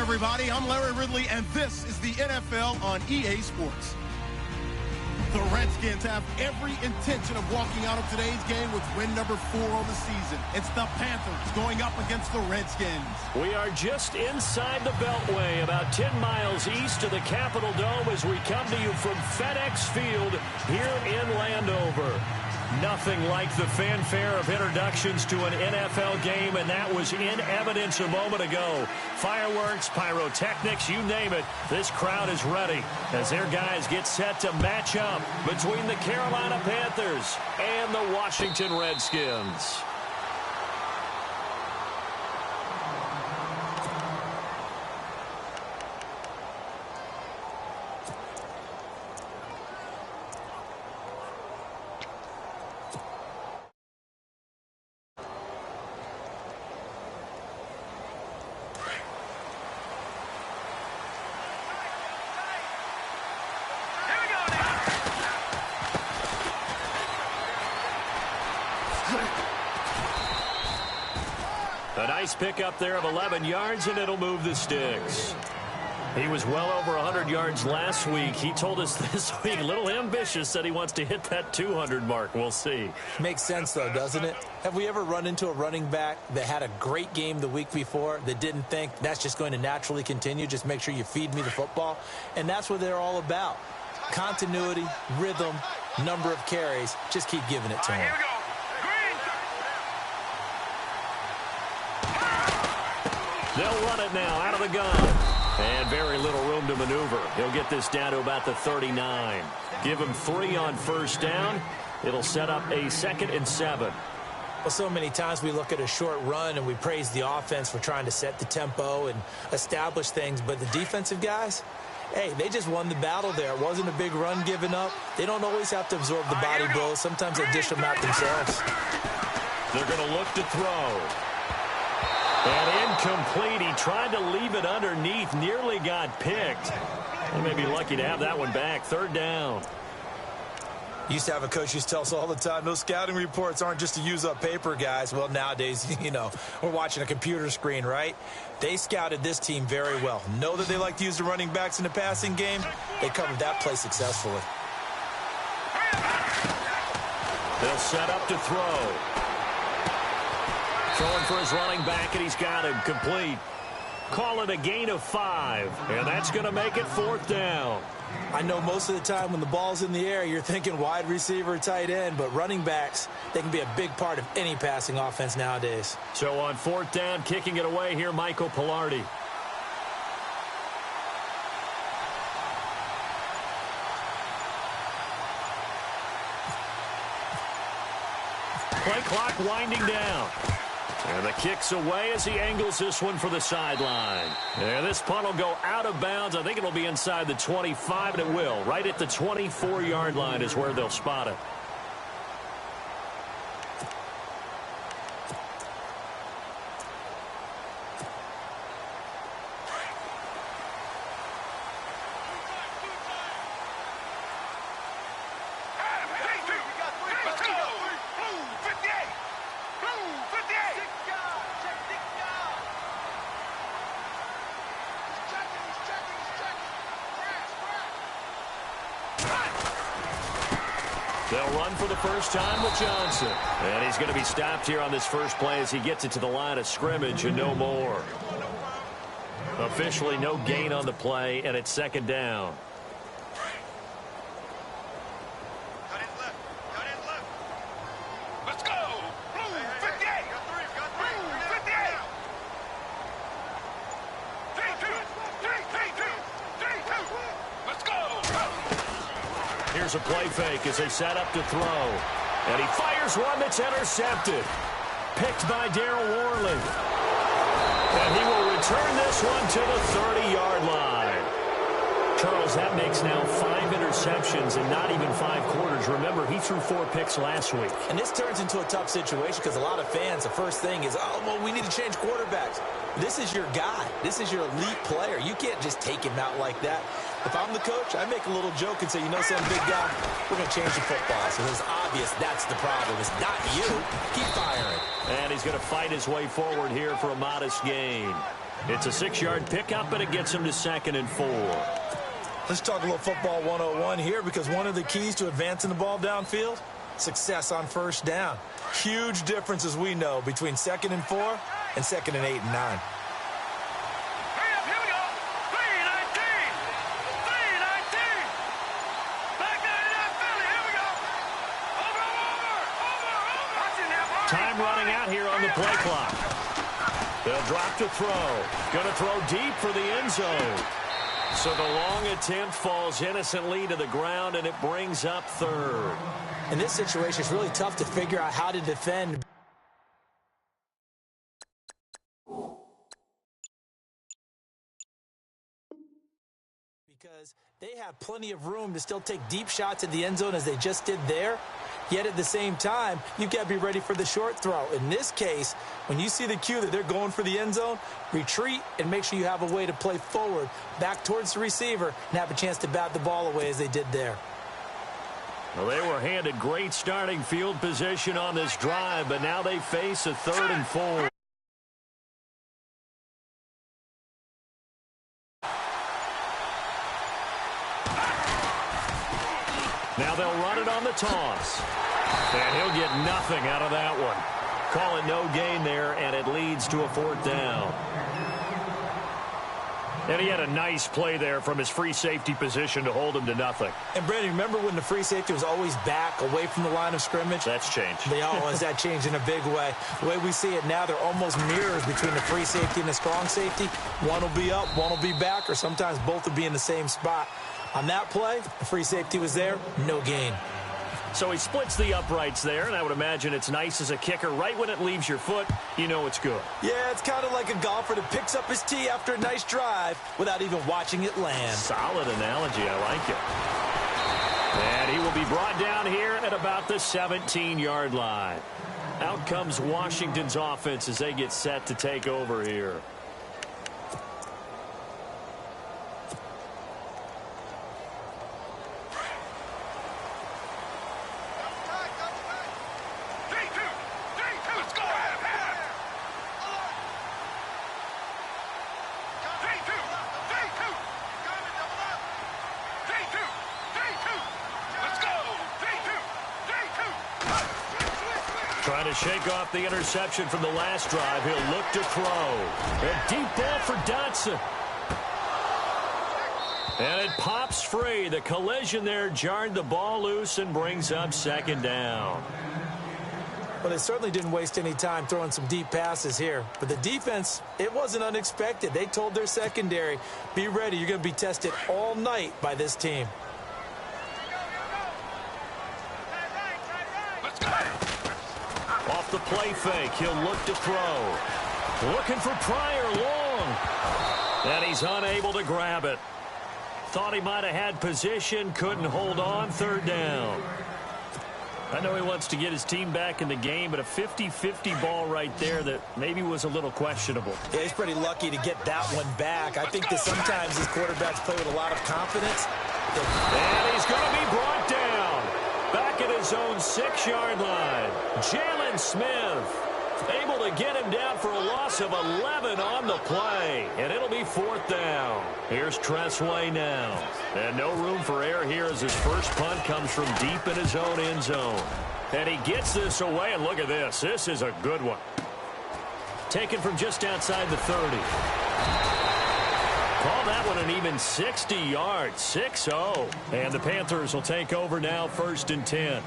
everybody. I'm Larry Ridley, and this is the NFL on EA Sports. The Redskins have every intention of walking out of today's game with win number 4 on the season. It's the Panthers going up against the Redskins. We are just inside the Beltway, about 10 miles east of the Capitol Dome as we come to you from FedEx Field here in Landover. Nothing like the fanfare of introductions to an NFL game, and that was in evidence a moment ago. Fireworks, pyrotechnics, you name it. This crowd is ready as their guys get set to match up between the Carolina Panthers and the Washington Redskins. A nice pickup there of 11 yards, and it'll move the sticks. He was well over 100 yards last week. He told us this week, a little ambitious, said he wants to hit that 200 mark. We'll see. Makes sense, though, doesn't it? Have we ever run into a running back that had a great game the week before that didn't think that's just going to naturally continue? Just make sure you feed me the football. And that's what they're all about. Continuity, rhythm, number of carries. Just keep giving it to him. They'll run it now out of the gun. And very little room to maneuver. He'll get this down to about the 39. Give him 3 on first down. It'll set up a 2nd and 7. Well, so many times we look at a short run and we praise the offense for trying to set the tempo and establish things. But the defensive guys, hey, they just won the battle there. It wasn't a big run given up. They don't always have to absorb the body blows. Sometimes they dish them out themselves. They're going to look to throw. And incomplete. He tried to leave it underneath. Nearly got picked. He may be lucky to have that one back. 3rd down. Used to have a coach who used to tell us all the time, those scouting reports aren't just to use up paper, guys. Well, nowadays, we're watching a computer screen, right? They scouted this team very well. Know that they like to use the running backs in the passing game. They covered that play successfully. They'll set up to throw. Throwing for his running back, and he's got him complete. Call it a gain of 5, and that's going to make it 4th down. I know most of the time when the ball's in the air, you're thinking wide receiver, tight end, but running backs, they can be a big part of any passing offense nowadays. So on 4th down, kicking it away here, Michael Pilardi. Play clock winding down. And the kick's away as he angles this one for the sideline. And this punt will go out of bounds. I think it'll be inside the 25, and it will. Right at the 24-yard line is where they'll spot it. They'll run for the first time with Johnson. And he's going to be stopped here on this first play as he gets it to the line of scrimmage and no more. Officially no gain on the play, and it's 2nd down. Let's go! Blue 58! Blue 58! 3-2! Let's go! Here's a play fake as they set up to throw. And he fires one that's intercepted. Picked by Darryl Worley. And he will return this one to the 30-yard line. Charles, that makes now 5 interceptions in not even 5 quarters. Remember, he threw 4 picks last week. And this turns into a tough situation because a lot of fans, the first thing is, oh, well, we need to change quarterbacks. This is your guy. This is your elite player. You can't just take him out like that. If I'm the coach, I make a little joke and say, you know something, big guy, we're going to change the football. So it's obvious that's the problem. It's not you. Keep firing. And he's going to fight his way forward here for a modest gain. It's a 6-yard pickup, and it gets him to 2nd and 4. Let's talk a little football 101 here, because one of the keys to advancing the ball downfield, success on first down. Huge difference, as we know, between 2nd and 4 and 2nd and 8 and 9. Time running out here on the play clock. They'll drop to throw. Going to throw deep for the end zone. So the long attempt falls innocently to the ground, and it brings up 3rd. In this situation, it's really tough to figure out how to defend. Because they have plenty of room to still take deep shots at the end zone as they just did there. Yet at the same time, you've got to be ready for the short throw. In this case, when you see the cue that they're going for the end zone, retreat and make sure you have a way to play forward, back towards the receiver, and have a chance to bat the ball away as they did there. Well, they were handed great starting field position on this drive, but now they face a 3rd and 4. Now they'll run it on the toss. And he'll get nothing out of that one. Call it no gain there, and it leads to a 4th down. And he had a nice play there from his free safety position to hold him to nothing. And, Brandon, remember when the free safety was always back, away from the line of scrimmage? That's changed. They always that changed in a big way. The way we see it now, they're almost mirrors between the free safety and the strong safety. One will be up, one will be back, or sometimes both will be in the same spot. On that play, the free safety was there, no gain. So he splits the uprights there, and I would imagine it's nice as a kicker. Right when it leaves your foot, you know it's good. Yeah, it's kind of like a golfer that picks up his tee after a nice drive without even watching it land. Solid analogy. I like it. And he will be brought down here at about the 17-yard line. Out comes Washington's offense as they get set to take over here. Trying to shake off the interception from the last drive. He'll look to throw. A deep ball for Dotson. And it pops free. The collision there jarred the ball loose and brings up 2nd down. Well, they certainly didn't waste any time throwing some deep passes here. But the defense, it wasn't unexpected. They told their secondary, be ready. You're going to be tested all night by this team. Off the play fake, he'll look to throw. Looking for Pryor long. And he's unable to grab it. Thought he might have had position, couldn't hold on, 3rd down. I know he wants to get his team back in the game, but a 50-50 ball right there that maybe was a little questionable. Yeah, he's pretty lucky to get that one back. I think that sometimes these quarterbacks play with a lot of confidence. And he's going to be brought down. Back at his own 6-yard line. Jalen Smith able to get him down for a loss of 11 on the play. And it'll be 4th down. Here's Tressway now. And no room for error here as his first punt comes from deep in his own end zone. And he gets this away, and look at this. This is a good one. Taken from just outside the 30. Call that one an even 60 yards, 6-0. And the Panthers will take over now, 1st and 10.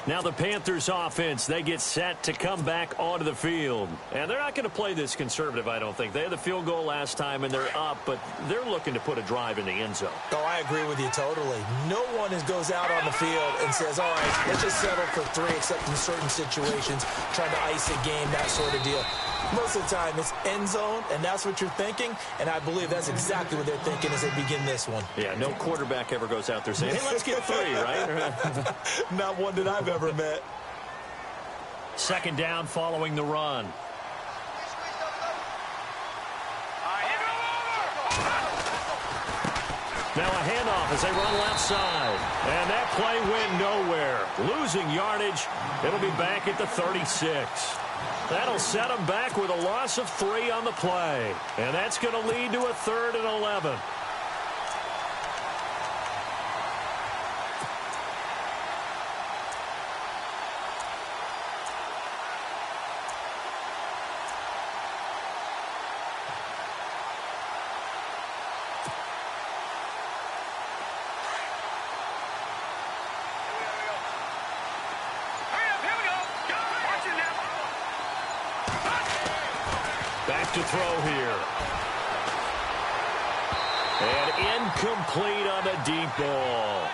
Now the Panthers offense, they get set to come back onto the field. And they're not going to play this conservative, I don't think. They had the field goal last time, and they're up, but they're looking to put a drive in the end zone. Oh, I agree with you totally. No one goes out on the field and says, all right, let's just settle for 3, except in certain situations, trying to ice a game, that sort of deal. Most of the time, it's end zone, and that's what you're thinking, and I believe that's exactly what they're thinking as they begin this one. Yeah, no quarterback ever goes out there saying, hey, let's get 3, right? Not one that I've ever met. 2nd down following the run. Now a handoff as they run left side. And that play went nowhere. Losing yardage. It'll be back at the 36. That'll set him back with a loss of 3 on the play. And that's going to lead to a 3rd and 11. Back to throw here. And incomplete on the deep ball.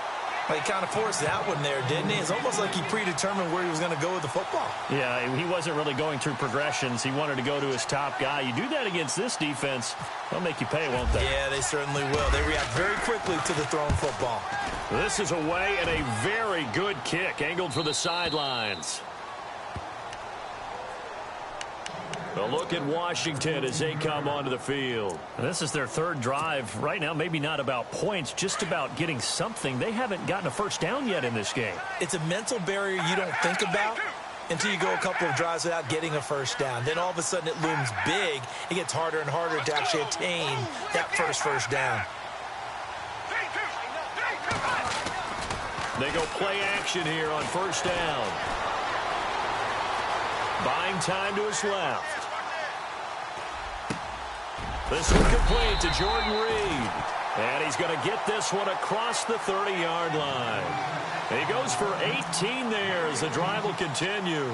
Well, he kind of forced that one there, didn't he? It's almost like he predetermined where he was going to go with the football. Yeah, he wasn't really going through progressions. He wanted to go to his top guy. You do that against this defense, they'll make you pay, won't they? Yeah, they certainly will. They react very quickly to the thrown football. This is away and a very good kick, angled for the sidelines. A look at Washington as they come onto the field. This is their 3rd drive. Right now, maybe not about points, just about getting something. They haven't gotten a first down yet in this game. It's a mental barrier you don't think about until you go a couple of drives without getting a first down. Then all of a sudden it looms big. It gets harder and harder to actually attain that first down. They go play action here on 1st down. Buying time to his left. This one complete to Jordan Reed. And he's going to get this one across the 30-yard line. He goes for 18 there as the drive will continue.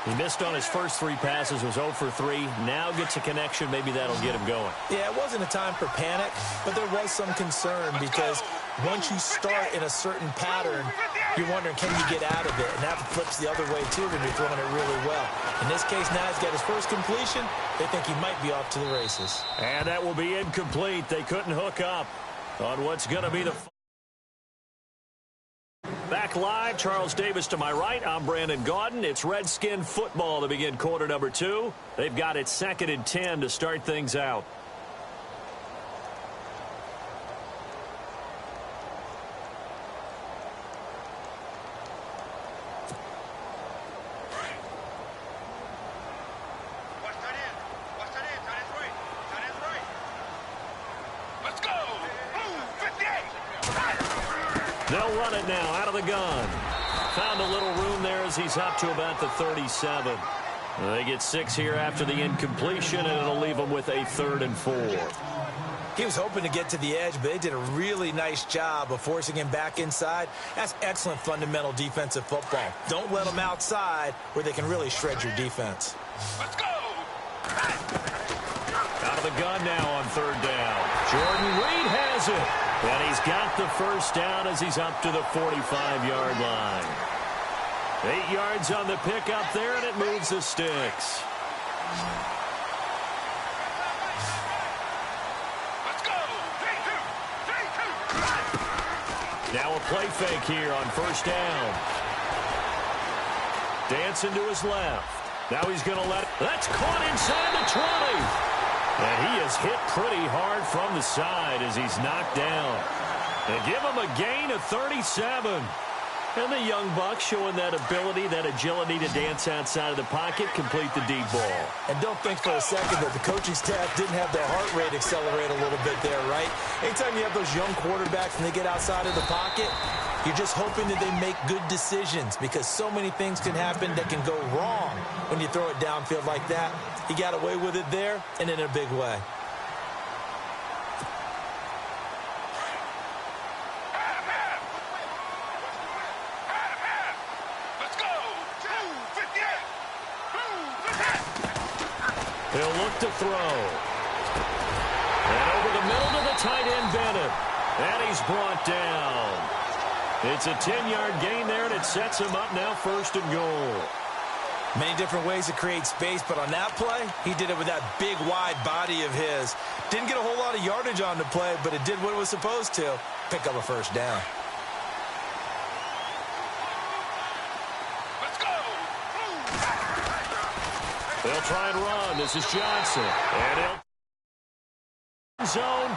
He missed on his first 3 passes, was 0 for 3. Now gets a connection. Maybe that'll get him going. Yeah, it wasn't a time for panic, but there was some concern because once you start in a certain pattern, you're wondering, can you get out of it? And that flips the other way, too, when you're throwing it really well. In this case, now he's got his first completion. They think he might be off to the races. And that will be incomplete. They couldn't hook up on what's going to be the... Back live, Charles Davis to my right. I'm Brandon Gaudin. It's Redskin football to begin quarter number 2. They've got it 2nd and 10 to start things out. They'll run it now out of the gun. Found a little room there as he's up to about the 37. They get 6 here after the incompletion, and it'll leave them with a 3rd and 4. He was hoping to get to the edge, but they did a really nice job of forcing him back inside. That's excellent fundamental defensive football. Don't let them outside where they can really shred your defense. Let's go! Out of the gun now on 3rd down. Jordan Reed has it. And he's got the first down as he's up to the 45-yard line. 8 yards on the pickup there, and it moves the sticks. Let's go! 3-2! Now a play fake here on 1st down. Dancing to his left. Now he's going to let it. That's caught inside the 20. And he is hit pretty hard from the side as he's knocked down. They give him a gain of 37. And the young buck showing that ability, that agility to dance outside of the pocket, complete the deep ball. And don't think for a second that the coaching staff didn't have their heart rate accelerate a little bit there, right? Anytime you have those young quarterbacks and they get outside of the pocket, you're just hoping that they make good decisions because so many things can happen that can go wrong when you throw it downfield like that. He got away with it there and in a big way. He'll look to throw. And over the middle to the tight end, Bennett. And he's brought down. It's a 10-yard gain there, and it sets him up now 1st and goal. Many different ways to create space, but on that play, he did it with that big, wide body of his. Didn't get a whole lot of yardage on the play, but it did what it was supposed to. Pick up a first down. They'll try and run. This is Johnson. And he'll zone.